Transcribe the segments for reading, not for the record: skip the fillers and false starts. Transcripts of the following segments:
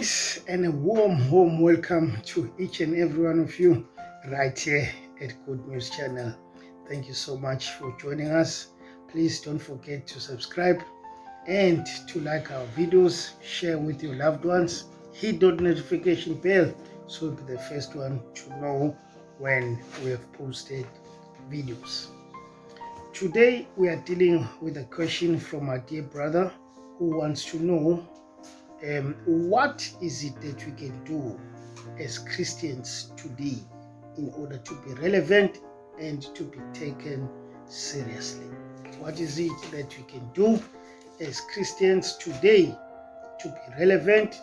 Greetings and a warm welcome to each and every one of you right here at Good News Channel. Thank you so much for joining us. Please don't forget to subscribe and to like our videos, share with your loved ones, hit the notification bell so you'll be the first one to know when we have posted videos. Today we are dealing with a question from our dear brother who wants to know what is it that we can do as Christians today in order to be relevant and to be taken seriously? What is it that we can do as Christians today to be relevant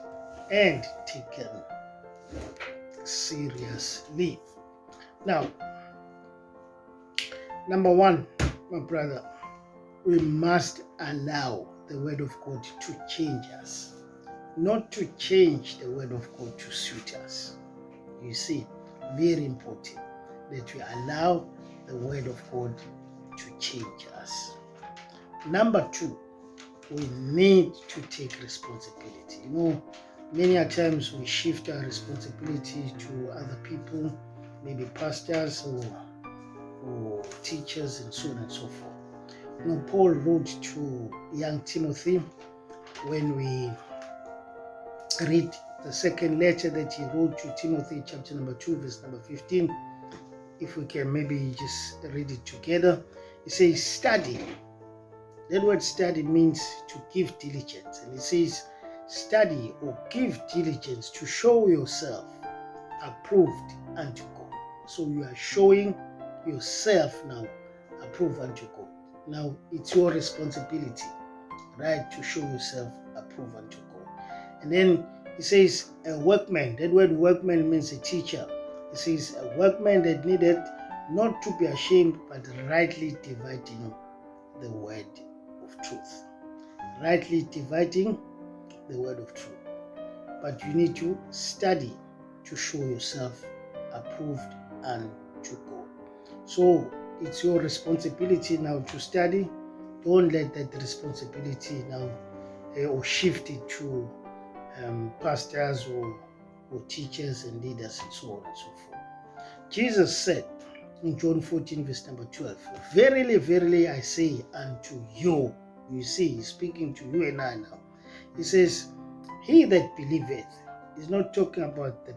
and taken seriously? Now, number one, my brother, we must allow the Word of God to change us, not to change the Word of God to suit us. You see, very important that we allow the Word of God to change us. Number two, we need to take responsibility. Many a times we shift our responsibility to other people, maybe pastors or teachers and so on and so forth. Paul wrote to young Timothy, when we read the second letter that he wrote to Timothy, chapter number 2, verse number 15. If we can maybe just read it together. It says, study. That word study means to give diligence. And it says, study or give diligence to show yourself approved unto God. So you are showing yourself now approved unto God. Now it's your responsibility, right, to show yourself approved unto God. And then it says a workman. That word workman means a teacher. It says a workman that needed not to be ashamed, but rightly dividing the word of truth. Rightly dividing the word of truth. But you need to study to show yourself approved unto God. So it's your responsibility now to study. Don't let that responsibility now or shift it to pastors or teachers and leaders and so on and so forth. Jesus said in John 14 verse number 12, verily, verily I say unto you. You see, he's speaking to you and I now. He says, he that believeth, is not talking about the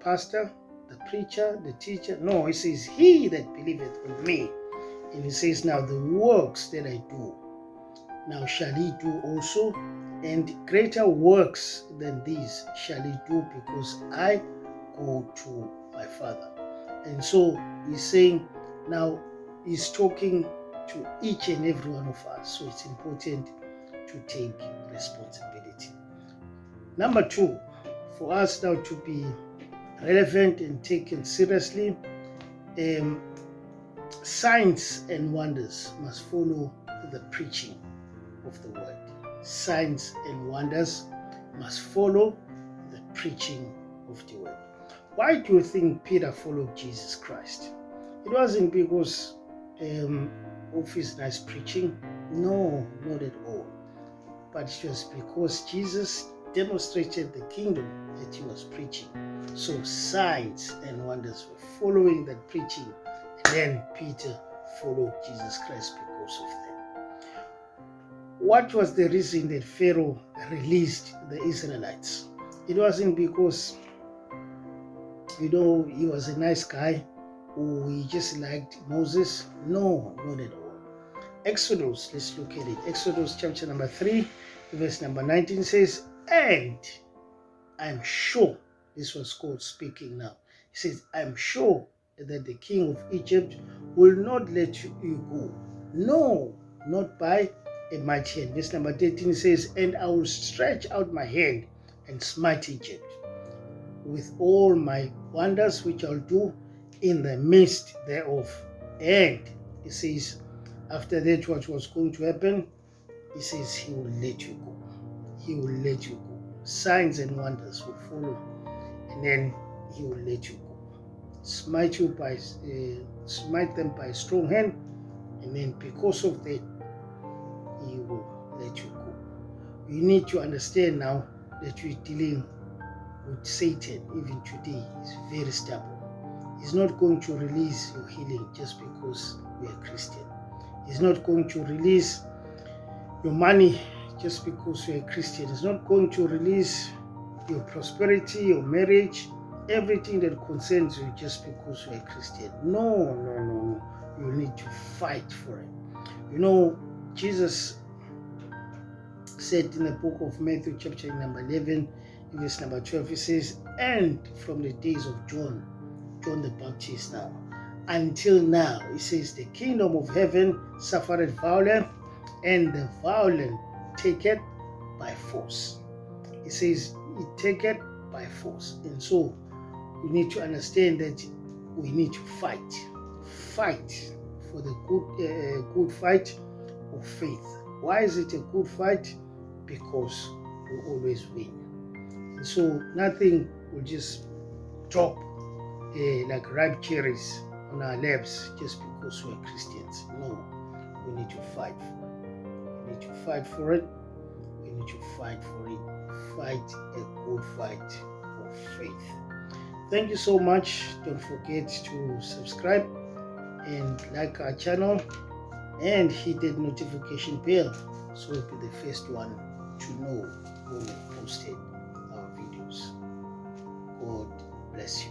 pastor, the preacher, the teacher. No, he says, he that believeth in me. And he says, now the works that I do, now shall he do also, and greater works than these shall he do, because I go to my Father. And so he's saying, now he's talking to each and every one of us. So it's important to take responsibility. Number two, for us now to be relevant and taken seriously, signs and wonders must follow the preaching of the word. Signs and wonders must follow the preaching of the word. Why do you think Peter followed Jesus Christ? It wasn't because of his nice preaching. No, not at all. But it was because Jesus demonstrated the kingdom that he was preaching. So signs and wonders were following that preaching. And then Peter followed Jesus Christ because of that. What was the reason that Pharaoh released the Israelites? It wasn't because, he was a nice guy or he just liked Moses. No, not at all. Exodus, let's look at it. Exodus chapter number 3, verse number 19 says, and I'm sure, this was God speaking now. He says, I'm sure that the king of Egypt will not let you go. No, not by a mighty hand. Verse number 13 says, and I will stretch out my hand and smite Egypt with all my wonders which I'll do in the midst thereof. And he says, after that, what was going to happen, he says he will let you go. He will let you go. Signs and wonders will follow, and then he will let you go. Smite them by a strong hand, and then because of that, he will let you go. You need to understand now that you're dealing with Satan, even today, is very stubborn. He's not going to release your healing just because you are Christian. He's not going to release your money just because you're a Christian. He's not going to release your prosperity, your marriage, everything that concerns you just because you're a Christian. No. You need to fight for it. You know, Jesus said in the book of Matthew, chapter number 11, verse number 12, he says, and from the days of John the Baptist now, until now, he says, the kingdom of heaven suffered violence, and the violent take it by force. He says, it take it by force. And so, we need to understand that we need to fight for the good fight of faith. Why is it a good fight? Because we always win. And so nothing will just drop like ripe cherries on our laps just because we're Christians. No, we need to fight for it. We need to fight for it. We need to fight for it. Fight a good fight of faith. Thank you so much. Don't forget to subscribe and like our channel and hit that notification bell so you'll be the first one to know when we posted our videos. God bless you.